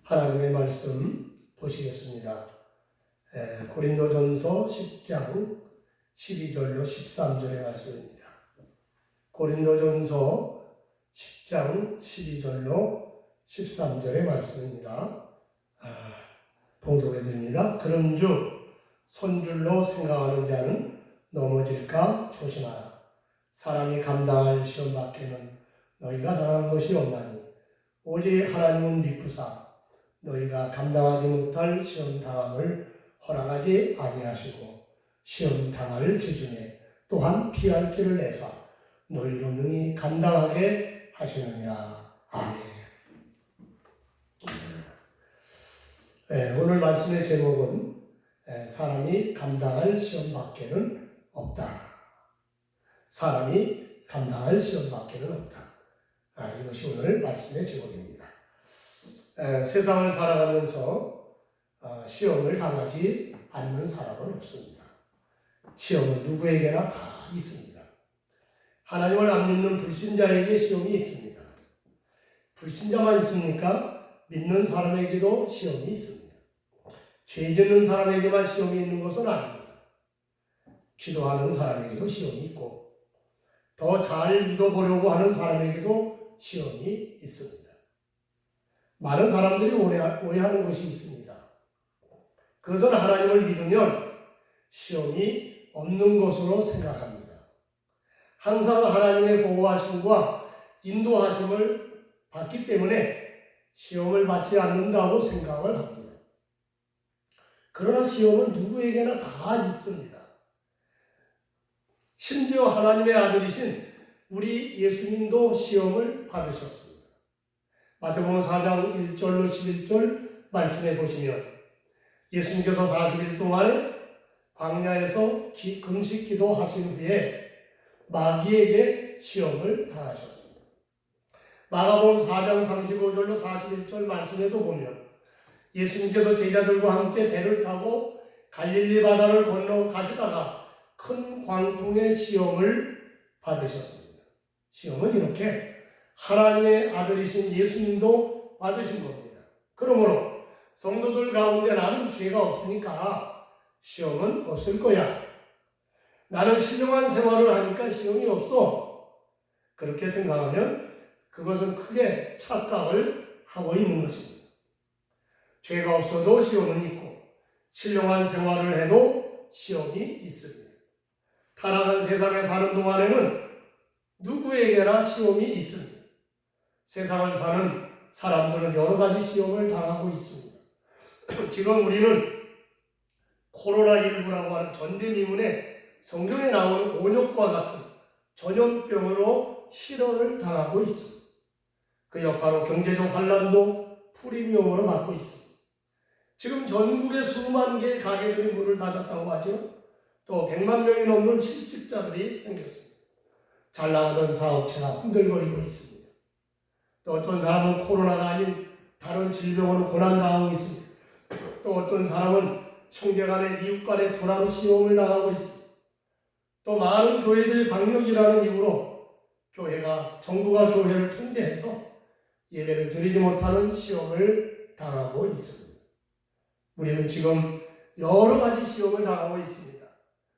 하나님의 말씀 보시겠습니다. 고린도전서 10장 12절로 13절의 말씀입니다. 고린도전서 10장 12절로 13절의 말씀입니다. 봉독해 드립니다. 그런즉 선줄로 생각하는 자는 넘어질까 조심하라. 사람이 감당할 시험 밖에는 너희가 당한 것이 없나니 오직 하나님은 미쁘사 너희가 감당하지 못할 시험 당함을 허락하지 아니하시고 시험 당할 주중에 또한 피할 길을 내사 너희로 능히 감당하게 하시느니라. 아멘. 오늘 말씀의 제목은 사람이 감당할 시험 밖에는 없다. 사람이 감당할 시험 밖에는 없다. 이것이 오늘 말씀의 제목입니다. 세상을 살아가면서 시험을 당하지 않는 사람은 없습니다. 시험은 누구에게나 다 있습니다. 하나님을 안 믿는 불신자에게 시험이 있습니다. 불신자만 있습니까? 믿는 사람에게도 시험이 있습니다. 죄 짓는 사람에게만 시험이 있는 것은 아닙니다. 기도하는 사람에게도 시험이 있고 더 잘 믿어보려고 하는 사람에게도 시험이 있습니다. 많은 사람들이 오해하는 것이 있습니다. 그것은 하나님을 믿으면 시험이 없는 것으로 생각합니다. 항상 하나님의 보호하심과 인도하심을 받기 때문에 시험을 받지 않는다고 생각을 합니다. 그러나 시험은 누구에게나 다 있습니다. 심지어 하나님의 아들이신 우리 예수님도 시험을 받으셨습니다. 마태복음 4장 1절로 11절 말씀해 보시면 예수님께서 40일 동안에 광야에서 금식 기도하신 후에 마귀에게 시험을 당하셨습니다. 마가복음 4장 35절로 41절 말씀에도 보면 예수님께서 제자들과 함께 배를 타고 갈릴리 바다를 건너 가시다가 큰 광풍의 시험을 받으셨습니다. 시험은 이렇게 하나님의 아들이신 예수님도 받으신 겁니다. 그러므로 성도들 가운데 나는 죄가 없으니까 시험은 없을 거야. 나는 신령한 생활을 하니까 시험이 없어. 그렇게 생각하면 그것은 크게 착각을 하고 있는 것입니다. 죄가 없어도 시험은 있고 신령한 생활을 해도 시험이 있습니다. 타락한 세상에 사는 동안에는 누구에게나 시험이 있습니다. 세상을 사는 사람들은 여러 가지 시험을 당하고 있습니다. 지금 우리는 코로나19라고 하는 전대미문에 성경에 나오는 온역과 같은 전염병으로 실현을 당하고 있습니다. 그 여파로 경제적 환란도 프리미엄으로 받고 있습니다. 지금 전국에 수만 개의 가게들이 문을 닫았다고 하죠. 또 100만 명이 넘는 실직자들이 생겼습니다. 잘 나가던 사업체가 흔들거리고 있습니다. 또 어떤 사람은 코로나가 아닌 다른 질병으로 고난당하고 있습니다. 또 어떤 사람은 형제간의 이웃간의 불화로 시험을 당하고 있습니다. 또 많은 교회들이 방역이라는 이유로 정부가 교회를 통제해서 예배를 드리지 못하는 시험을 당하고 있습니다. 우리는 지금 여러 가지 시험을 당하고 있습니다.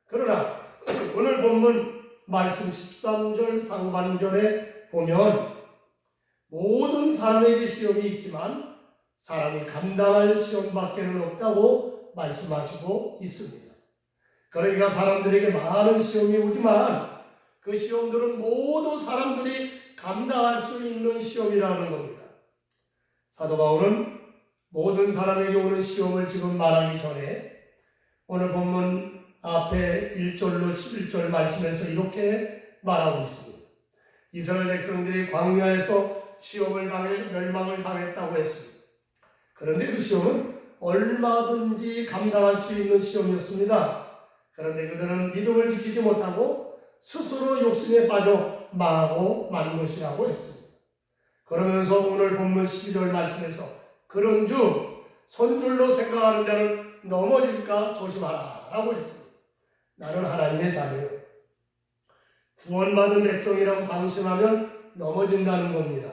그러나 오늘 본문 말씀 13절 상반절에 보면 모든 사람에게 시험이 있지만 사람이 감당할 시험밖에는 없다고 말씀하시고 있습니다. 그러니까 사람들에게 많은 시험이 오지만 그 시험들은 모두 사람들이 감당할 수 있는 시험이라는 겁니다. 사도 바울은 모든 사람에게 오는 시험을 지금 말하기 전에 오늘 본문 앞에 1절로 11절 말씀에서 이렇게 말하고 있습니다. 이스라엘 백성들이 광야에서 시험을 당해 멸망을 당했다고 했습니다. 그런데 그 시험은 얼마든지 감당할 수 있는 시험이었습니다. 그런데 그들은 믿음을 지키지 못하고 스스로 욕심에 빠져 망하고 만 것이라고 했습니다. 그러면서 오늘 본문 12절 말씀에서 그런즉 선줄로 생각하는 자는 넘어질까 조심하라 라고 했습니다. 나는 하나님의 자녀요. 구원받은 백성이라고 방심하면 넘어진다는 겁니다.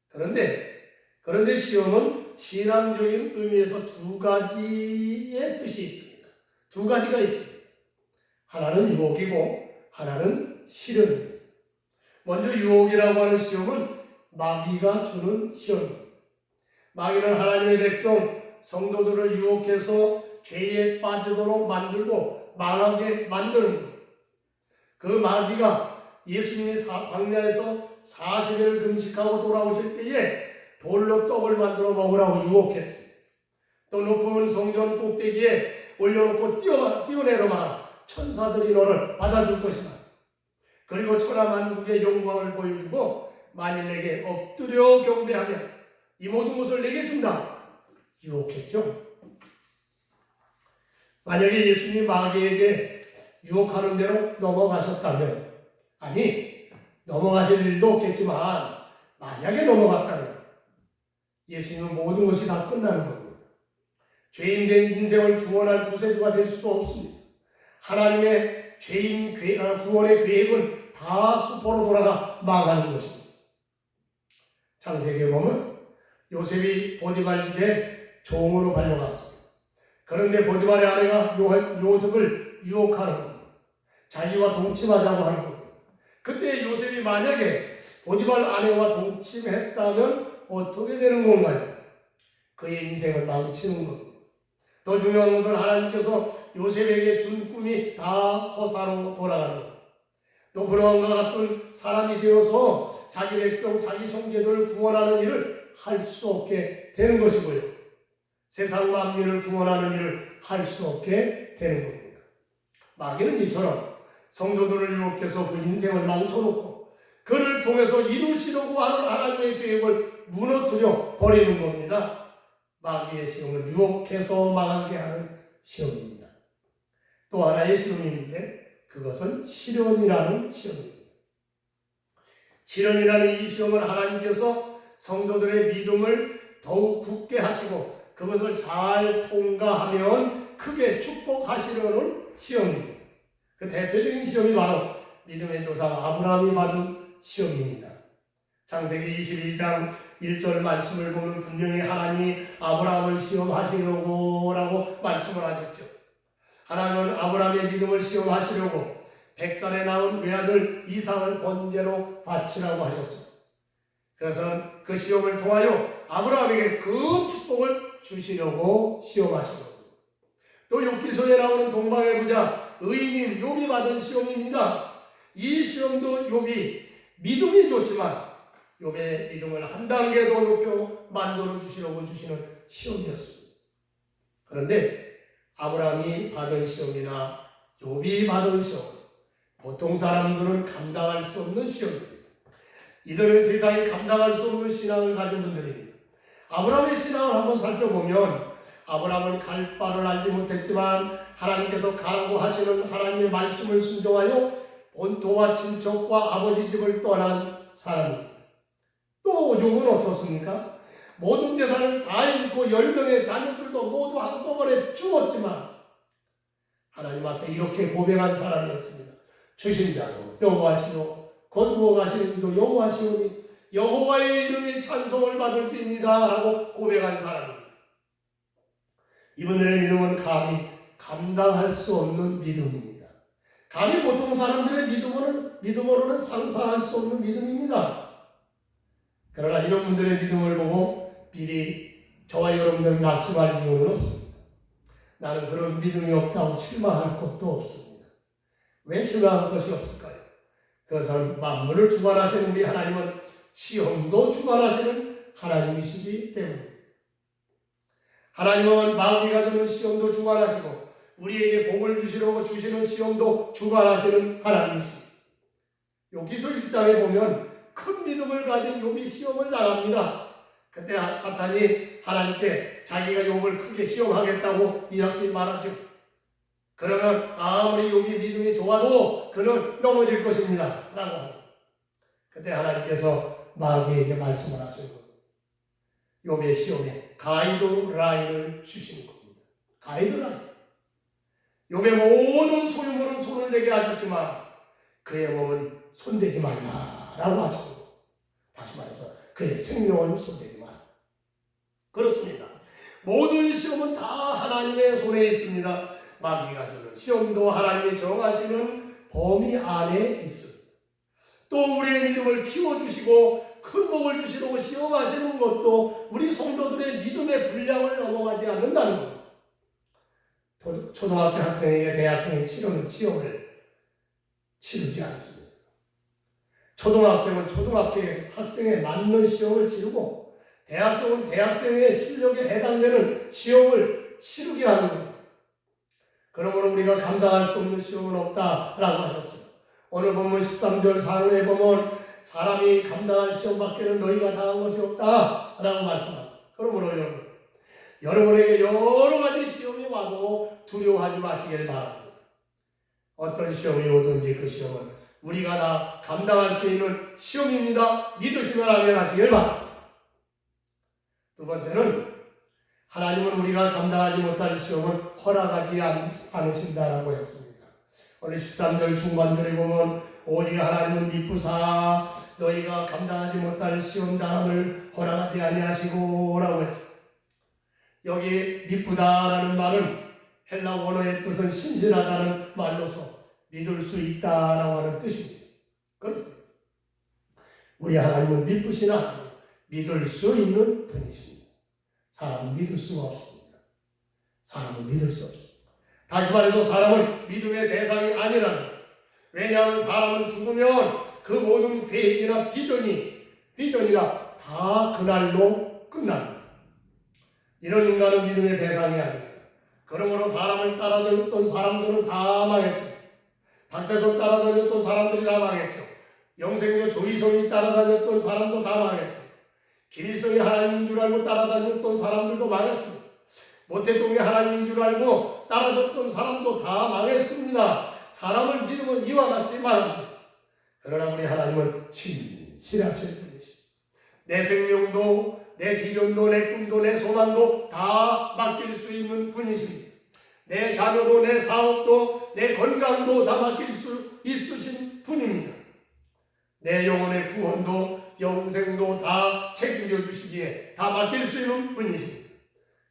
그런데 시험은 신앙적인 의미에서 두 가지의 뜻이 있습니다. 두 가지가 있습니다. 하나는 유혹이고 하나는 시련입니다. 먼저 유혹이라고 하는 시험은 마귀가 주는 시험입니다. 마귀는 하나님의 백성, 성도들을 유혹해서 죄에 빠지도록 만들고 망하게 만드는 겁니다. 그 마귀가 예수님이 광야에서 40일 금식하고 돌아오실 때에 돌로 떡을 만들어 먹으라고 유혹했습니다. 또 높은 성전 꼭대기에 올려놓고 뛰어내려마 천사들이 너를 받아줄 것이다. 그리고 천하만국의 영광을 보여주고 만일 내게 엎드려 경배하면 이 모든 것을 내게 준다. 유혹했죠. 만약에 예수님이 마귀에게 유혹하는 대로 넘어가셨다면, 아니 넘어가실 일도 없겠지만 만약에 넘어갔다면 예수님은 모든 것이 다 끝나는 겁니다. 죄인된 인생을 구원할 구세주가 될 수도 없습니다. 하나님의 구원의 계획은 다 수포로 돌아가 망하는 것입니다. 창세기에 보면 요셉이 보디발 집에 종으로 발령났습니다. 그런데 보디발의 아내가 요셉을 유혹하는 겁니다. 자기와 동침하자고 하는 겁니다. 그때 요셉이 만약에 보디발 아내와 동침했다면 어떻게 되는 건가요? 그의 인생을 망치는 겁니다. 더 중요한 것은 하나님께서 요셉에게 준 꿈이 다 허사로 돌아가는 겁니다. 높은 왕과 같은 사람이 되어서 자기 백성, 자기 형제들을 구원하는 일을 할 수 없게 되는 것이고요. 세상 만민을 구원하는 일을 할 수 없게 되는 겁니다. 마귀는 이처럼 성도들을 유혹해서 그 인생을 망쳐놓고 그를 통해서 이루시려고 하는 하나님의 계획을 무너뜨려 버리는 겁니다. 마귀의 시험은 유혹해서 망하게 하는 시험입니다. 또 하나의 시험인데 그것은 시련이라는 시험입니다. 시련이라는 이 시험은 하나님께서 성도들의 믿음을 더욱 굳게 하시고 그것을 잘 통과하면 크게 축복하시려는 시험입니다. 그 대표적인 시험이 바로 믿음의 조상 아브라함이 받은 시험입니다. 창세기 22장 1절 말씀을 보면 분명히 하나님이 아브라함을 시험하시려고 라고 말씀을 하셨죠. 하나님은 아브라함의 믿음을 시험하시려고 100살에 낳은 외아들 이삭을 번제로 바치라고 하셨습니다. 그래서 그 시험을 통하여 아브라함에게 큰 축복을 주시려고 시험하시고 또 욥기서에 나오는 동방의 부자 의인인 욥이 받은 시험입니다. 이 시험도 욥이 믿음이 좋지만 욥의 믿음을 한 단계 더 높여 만들어 주시려고 주시는 시험이었습니다. 그런데 아브라함이 받은 시험이나 욥이 받은 시험, 보통 사람들은 감당할 수 없는 시험입니다. 이들은 세상에 감당할 수 없는 신앙을 가진 분들입니다. 아브라함의 신앙을 한번 살펴보면 아브라함은 갈 바를 알지 못했지만 하나님께서 가라고 하시는 하나님의 말씀을 순종하여 본토와 친척과 아버지 집을 떠난 사람입니다. 또 욥은 어떻습니까? 모든 재산을 다 잃고 10명의 자녀들도 모두 한꺼번에 죽었지만 하나님 앞에 이렇게 고백한 사람이었습니다. 주신 자도 여호와시요 거두어 가시는 이도 여호와시오니 여호와의 이름이 찬송을 받을지니라 라고 고백한 사람입니다. 이분들의 믿음은 감히 감당할 수 없는 믿음입니다. 감히 보통 사람들의 믿음으로는 상상할 수 없는 믿음입니다. 그러나 이런 분들의 믿음을 보고 미리 저와 여러분들 낙심할 이유는 없습니다. 나는 그런 믿음이 없다고 실망할 것도 없습니다. 왜 실망할 것이 없을까요? 그것은 만물을 주관하시는 우리 하나님은 시험도 주관하시는 하나님이시기 때문입니다. 하나님은 마귀가 주는 시험도 주관하시고 우리에게 복을 주시려고 주시는 시험도 주관하시는 하나님이십니다. 여기서 1장에 보면 큰 믿음을 가진 욥이 시험을 당합니다. 그때 사탄이 하나님께 자기가 욥을 크게 시험하겠다고 이렇게 말하죠. 그러면 아무리 욥이 믿음이 좋아도 그는 넘어질 것입니다. 라고 합니다. 그때 하나님께서 마귀에게 말씀을 하시는 겁니다. 욥의 시험에 가이드라인을 주시는 겁니다. 가이드라인. 욥의 모든 소유물은 손을 내게 하셨지만 그의 몸은 손대지 말라라고 하시고 다시 말해서 그의 생명은 손대지 마라. 그렇습니다. 모든 시험은 다 하나님의 손에 있습니다. 마귀가 주는 시험도 하나님이 정하시는 범위 안에 있습니다. 또 우리의 믿음을 키워주시고 큰 복을 주시려고 시험하시는 것도 우리 성도들의 믿음의 분량을 넘어가지 않는다는 겁니다. 초등학교 학생에게 대학생이 치르는 시험을 치르지 않습니다. 초등학생은 초등학교 학생에 맞는 시험을 치르고 대학생은 대학생의 실력에 해당되는 시험을 치르게 하는 겁니다. 그러므로 우리가 감당할 수 없는 시험은 없다라고 하셨죠. 오늘 본문 13절 상반에 보면 사람이 감당할 시험 밖에는 너희가 당한 것이 없다라고 말씀합니다. 그러므로 여러분에게 여러 가지 시험이 와도 두려워하지 마시길 바랍니다. 어떤 시험이 오든지 그 시험은 우리가 다 감당할 수 있는 시험입니다. 믿으시면 아멘 하시길 바랍니다. 두 번째는 하나님은 우리가 감당하지 못할 시험은 허락하지 않으신다라고 했습니다. 오늘 13절 중반절에 보면 오직 하나님은 미쁘사 너희가 감당하지 못할 시험 당함을 허락하지 아니하시고 라고 했습니다. 여기 미쁘다라는 말은 헬라 원어의 뜻은 신실하다는 말로서 믿을 수 있다라고 하는 뜻입니다. 그렇습니다. 우리 하나님은 미쁘신 하나님, 믿을 수 있는 분이십니다. 사람은 믿을 수가 없습니다. 사람은 믿을 수 없습니다. 다시 말해서 사람은 믿음의 대상이 아니라는 거예요. 왜냐하면 사람은 죽으면 그 모든 계획이나 비전이나 다 그날로 끝납니다. 이런 인간은 믿음의 대상이 아닙니다. 그러므로 사람을 따라다녔던 사람들은 다 망했습니다. 박태선 따라다녔던 사람들이 다 망했죠. 영생교 조희성이 따라다녔던 사람도 다 망했습니다. 김일성이 하나님인 줄 알고 따라다녔던 사람들도 망했습니다. 모태동이 하나님인 줄 알고 따라다녔던 사람도 다 망했습니다. 사람을 믿으면 이와 같이 말합니다. 그러나 우리 하나님은 신실하신 분이십니다. 내 생명도 내 비전도 내 꿈도 내 소망도 다 맡길 수 있는 분이십니다. 내 자녀도 내 사업도 내 건강도 다 맡길 수 있으신 분입니다. 내 영혼의 구원도 영생도 다 책임져 주시기에 다 맡길 수 있는 분이십니다.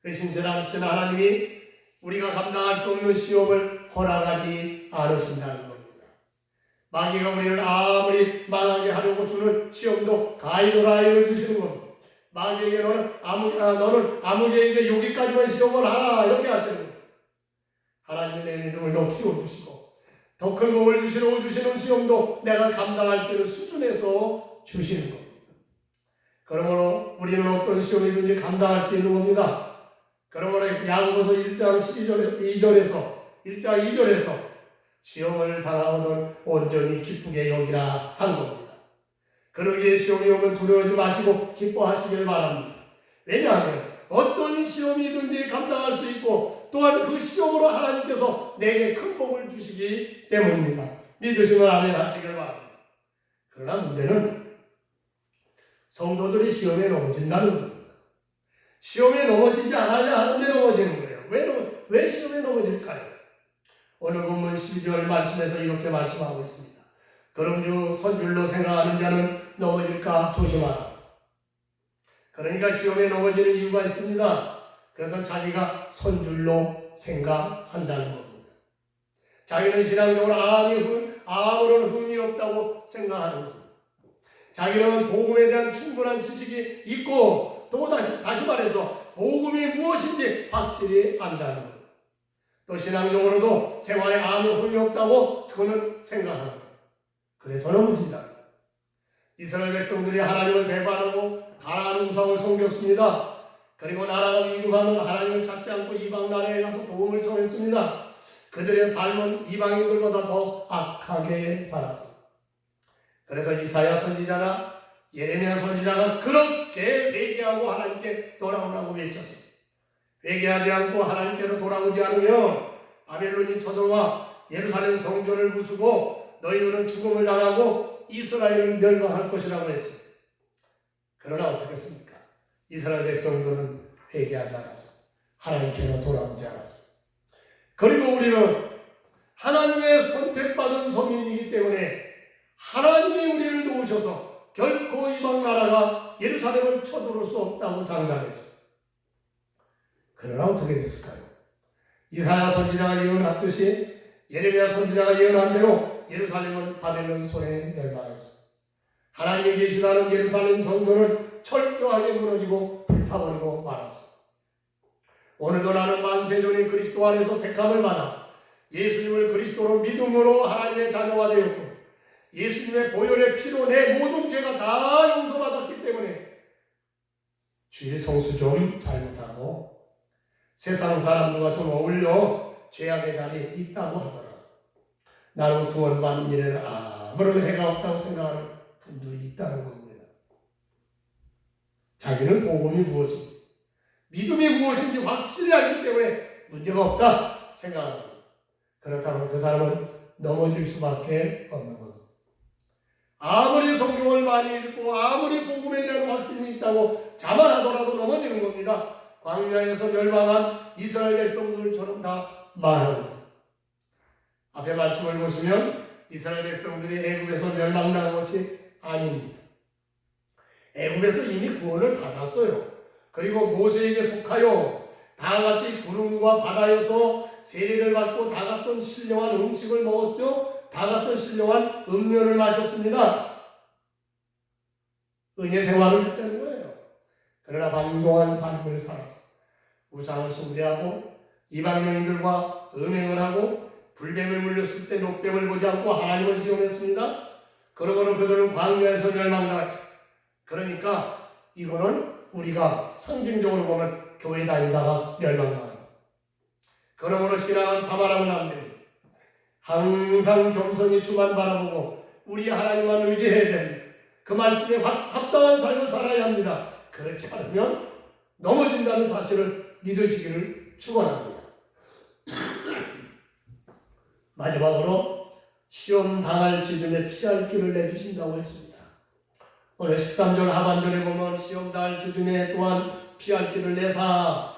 그 신실하신 하나님이 우리가 감당할 수 없는 시험을 허락하지 않으신다는 겁니다. 마귀가 우리를 아무리 망하게 하려고 주는 시험도 가이드라인을 주시는 겁니다. 마귀에게 너는 아무개에게 여기까지만 시험을 하라 이렇게 하시는 겁니다. 하나님이 내 믿음을 더 키워주시고 더 큰 복을 주시려고 주시는 시험도 내가 감당할 수 있는 수준에서 주시는 겁니다. 그러므로 우리는 어떤 시험이든지 감당할 수 있는 겁니다. 그러므로 야고보서 1장 2절에서 시험을 당하거든 온전히 기쁘게 여기라 한 겁니다. 그러기에 시험이 오면 두려워하지 마시고 기뻐하시길 바랍니다. 왜냐하면 어떤 시험이든지 감당할 수 있고 또한 그 시험으로 하나님께서 내게 큰 복을 주시기 때문입니다. 믿으시면 아멘 하시길 바랍니다. 그러나 문제는 성도들이 시험에 넘어진다는 겁니다. 시험에 넘어지지 않아야 하는데 넘어지는 거예요. 왜 시험에 넘어질까요? 오늘 본문 12절 말씀에서 이렇게 말씀하고 있습니다. 그럼 선줄로 생각하는 자는 넘어질까 조심하라. 그러니까 시험에 넘어지는 이유가 있습니다. 그래서 자기가 선줄로 생각한다는 겁니다. 자기는 신앙적으로 아무런 흠이 없다고 생각하는 겁니다. 자기는 복음에 대한 충분한 지식이 있고 또 다시 말해서 복음이 무엇인지 확실히 안다는 겁니다. 또 신앙적으로도 생활에 아무 흠이 없다고 그는 생각합니다. 그래서 넘어진다. 이스라엘 백성들이 하나님을 배반하고 가나안 우상을 섬겼습니다. 그리고 나라가 위급하면 하나님을 찾지 않고 이방 나라에 가서 도움을 청했습니다. 그들의 삶은 이방인들보다 더 악하게 살았습니다. 그래서 이사야 선지자나 예레미야 선지자가 그렇게 회개하고 하나님께 돌아오라고 외쳤습니다. 회개하지 않고 하나님께로 돌아오지 않으면 바벨론이 쳐들어와 예루살렘 성전을 부수고 너희들은 죽음을 당하고 이스라엘을 멸망할 것이라고 했습니다. 그러나 어떻게 했습니까? 이스라엘 백성들은 회개하지 않았습니다. 하나님께로 돌아오지 않았습니다. 그리고 우리는 하나님의 선택받은 성인이기 때문에 하나님이 우리를 도우셔서 결코 이방 나라가 예루살렘을 쳐들어올 수 없다고 장담했습니다. 그러나 어떻게 됐을까요? 이사야 선지자가 예언했듯이 예레미야 선지자가 예언한 대로 예루살렘은 바벨론 손에 멸망했습니다. 하나님이 계시다는 예루살렘 성전을 철저하게 무너지고 불타버리고 말았습니다. 오늘도 나는 만세전인 그리스도 안에서 택함을 받아 예수님을 그리스도로 믿음으로 하나님의 자녀가 되었고 예수님의 보혈의 피로 내 모든 죄가 다 용서받았기 때문에 주의 성수 좀 잘못하고 세상 사람들과 좀 어울려 죄악의 자리에 있다고 하더라도 나는 구원받는 일에는 아무런 해가 없다고 생각하는 분들이 있다는 겁니다. 자기는 복음이 무엇인지 믿음이 무엇인지 확실히 알기 때문에 문제가 없다 생각합니다. 그렇다면 그 사람은 넘어질 수밖에 없는 겁니다. 아무리 성경을 많이 읽고 아무리 복음에 대한 확신이 있다고 자만하더라도 넘어지는 겁니다. 광야에서 멸망한 이스라엘 백성들처럼 다 망하는 겁니다. 앞에 말씀을 보시면 이스라엘 백성들이 애굽에서 멸망당한 것이 아닙니다. 애굽에서 이미 구원을 받았어요. 그리고 모세에게 속하여 다 같이 구름과 바다에서 세례를 받고 다 같은 신령한 음식을 먹었죠. 다 같은 신령한 음료를 마셨습니다. 은혜 생활을 했다는 거예요. 그러나 방종한 삶을 살아서 우상을 숭배하고 이방인들과 음행을 하고 불뱀을 물렸을 때 녹뱀을 보지 않고 하나님을 시험했습니다. 그러고는 그들은 광야에서 멸망당했죠. 그러니까 이거는 우리가 상징적으로 보면 교회 다니다가 멸망당합니다. 그러므로 신앙은 자만하면 안 됩니다. 항상 겸손히 주만 바라보고 우리 하나님만 의지해야 됩니다. 그 말씀에 합당한 삶을 살아야 합니다. 그렇지 않으면 넘어진다는 사실을 믿으시기를 축원합니다. 마지막으로 시험 당할 지점에 피할 길을 내주신다고 했습니다. 오늘 13절 하반절에 보면 시험 당할 주중에 또한 피할 길을 내사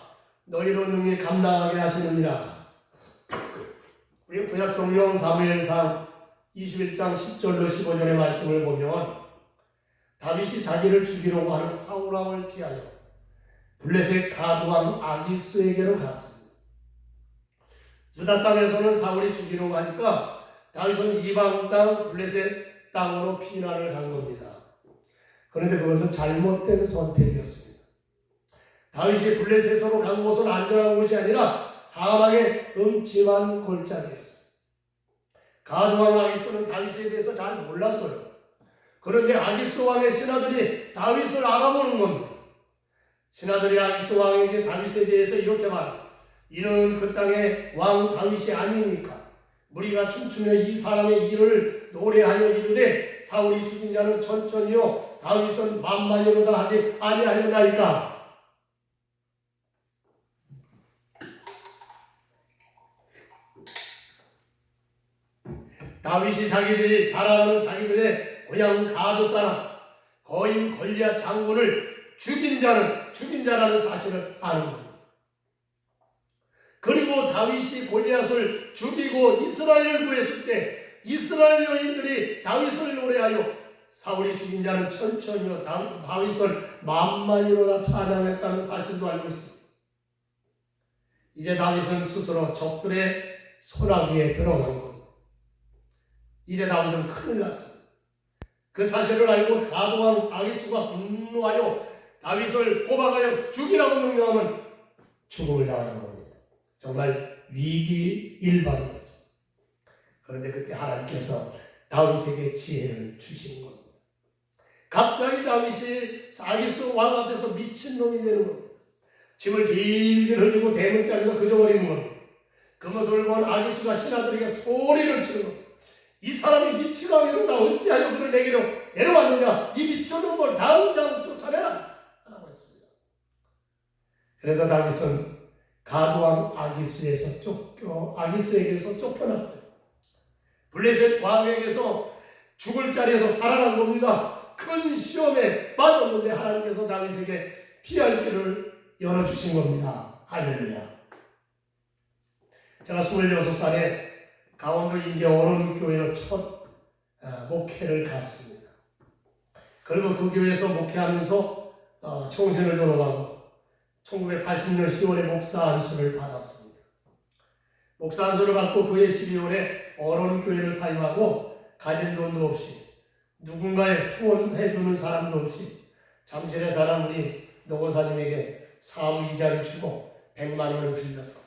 너희로 능히 감당하게 하시느니라. 우리 구약 성경 사무엘상 21장 10절로 15절의 말씀을 보면 다윗이 자기를 죽이려고 하는 사울왕을 피하여 블레셋 가두왕 아기스에게로 갔습니다. 유다 땅에서는 사울이 죽이려고 하니까 다윗은 이방 땅 블레셋 땅으로 피난을 간 겁니다. 그런데 그것은 잘못된 선택이었습니다. 다윗이 블레셋으로 간 곳은 안전한 곳이 아니라 사막의 음침한 골짜기였어요. 가드왕 아기스는 다윗에 대해서 잘 몰랐어요. 그런데 아기스 왕의 신하들이 다윗을 알아보는 겁니다. 신하들이 아기스 왕에게 다윗에 대해서 이렇게 말합니다. 이는 그 땅의 왕 다윗이 아니니까 무리가 춤추며 이 사람의 일을 노래하여 이르되 사울이 죽인 자는 천천히요 다윗은 만만이로다 하지 아니하려나이까. 다윗이 자기들이 자랑하는 자기들의 고향 가드 사람 거인 골리앗 장군을 죽인 자라는 사실을 아는 겁니다. 그리고 다윗이 골리앗을 죽이고 이스라엘을 구했을 때 이스라엘 여인들이 다윗을 노래하여 사울이 죽인 자는 천천히요 다윗을 만만이로나 찬양했다는 사실도 알고 있습니다. 이제 다윗은 스스로 적들의 소나기에 들어간 겁니다. 이제 다윗은 큰일 났습니다. 그 사실을 알고 가드왕 아기스가 분노하여 다윗을 포박하여 죽이라고 명령하면 죽음을 당하는 겁니다. 정말 위기일반이었습니다. 그런데 그때 하나님께서 다윗에게 지혜를 주시는 겁니다. 갑자기 다윗이 아기스 왕 앞에서 미친놈이 되는 겁니다. 침을 질질 흘리고 대문짝에서 그저버리는 겁니다. 그 모습을 본 아기스가 신하들에게 소리를 치는 겁니다. 이 사람이 미치광이로 다 어찌하여 그를 내게로 데려왔느냐. 이 미쳐놓은 걸 당장 쫓아내라 라고 했습니다. 그래서 다윗은 가드왕 아기스에게서 쫓겨났어요. 블레셋 왕에게서 죽을 자리에서 살아난 겁니다. 큰 시험에 빠졌는데 하나님께서 다윗에게 피할 길을 열어주신 겁니다. 할렐루야. 제가 26살에 강원도 인계 어른교회로 첫 목회를 갔습니다. 그리고 그 교회에서 목회하면서 총신을 졸업하고 1980년 10월에 목사 안수를 받았습니다. 목사 안수를 받고 그해 12월에 어론교회를 사임하고 가진 돈도 없이 누군가의 후원해주는 사람도 없이 잠실에 사는 우리 노고사님에게 사무 이자를 주고 100만 원을 빌려서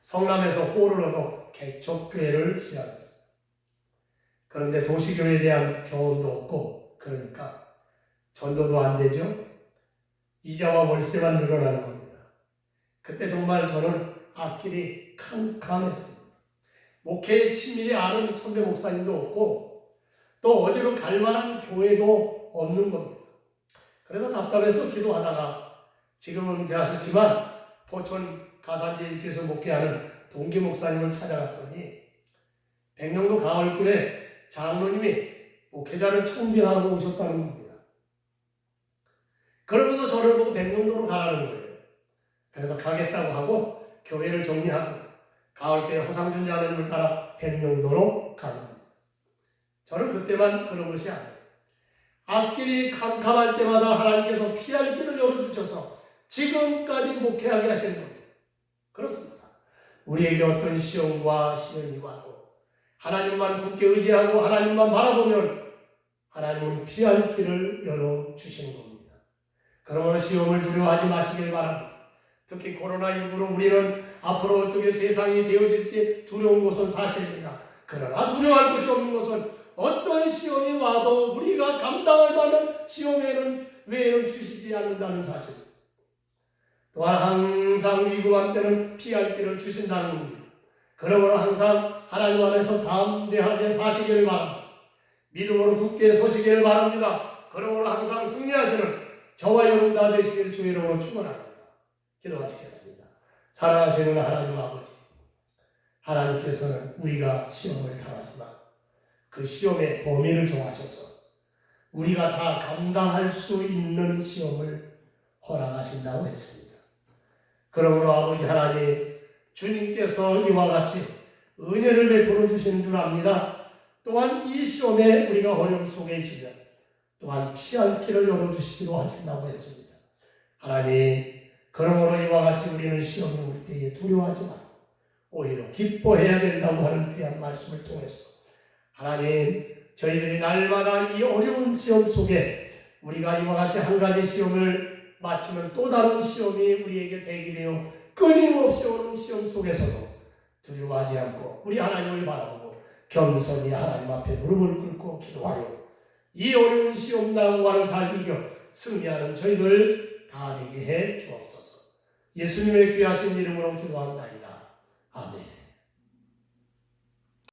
성남에서 홀을 얻어 개척교회를 시작했습니다. 그런데 도시교회에 대한 경험도 없고 그러니까 전도도 안 되죠. 이자와 월세만 늘어나는 겁니다. 그때 정말 저는 앞길이 캄캄했습니다. 목회에 친밀히 아는 선배 목사님도 없고 또 어디로 갈 만한 교회도 없는 겁니다. 그래서 답답해서 기도하다가 지금은 은퇴하셨지만 포천 가산제일교에서 목회하는 동기 목사님을 찾아갔더니 백령도 가을교회 장로님이 목회자를 청빙하러 오셨다는 겁니다. 그러면서 저를 보고 백령도로 가라는 거예요. 그래서 가겠다고 하고 교회를 정리하고 가을교회 허상준 장로님을 따라 백령도로 가는 겁니다. 저는 그때만 그런 것이 아니에요. 앞길이 캄캄할 때마다 하나님께서 피할 길을 열어주셔서 지금까지 목회하게 하시는 겁니다. 그렇습니다. 우리에게 어떤 시험과 시련이 와도 하나님만 굳게 의지하고 하나님만 바라보면 하나님은 피할 길을 열어주시는 겁니다. 그러므로 시험을 두려워하지 마시길 바랍니다. 특히 코로나19로 우리는 앞으로 어떻게 세상이 되어질지 두려운 것은 사실입니다. 그러나 두려워할 것이 없는 것은 어떤 시험이 와도 우리가 감당할 만한 시험 외에는 주시지 않는다는 사실. 또한 항상 위급한 때는 피할 길을 주신다는 겁니다. 그러므로 항상 하나님 안에서 담대하게 사시기를 바랍니다. 믿음으로 굳게 서시기를 바랍니다. 그러므로 항상 승리하시는 저와 여러분 다 되시길 주의 이름으로 축원합니다. 기도하시겠습니다. 사랑하시는 하나님 아버지, 하나님께서는 우리가 시험을 당하지만 그 시험의 범위를 정하셔서 우리가 다 감당할 수 있는 시험을 허락하신다고 했습니다. 그러므로 아버지 하나님, 주님께서 이와 같이 은혜를 베풀어 주시는 줄 압니다. 또한 이 시험에 우리가 어려움 속에 있으면 또한 피할 길을 열어주시기로 하신다고 했습니다. 하나님, 그러므로 이와 같이 우리는 시험이 올 때에 두려워하지 말고 오히려 기뻐해야 된다고 하는 귀한 말씀을 통해서 하나님, 저희들이 날마다 이 어려운 시험 속에 우리가 이와 같이 한 가지 시험을 마치면 또 다른 시험이 우리에게 대기되어 끊임없이 오는 시험 속에서도 두려워하지 않고 우리 하나님을 바라보고 겸손히 하나님 앞에 무릎을 꿇고 기도하여 이 어려운 시험 난관을 잘 이겨 승리하는 저희들 다 되게 해 주옵소서. 예수님의 귀하신 이름으로 기도합나이다. 아멘.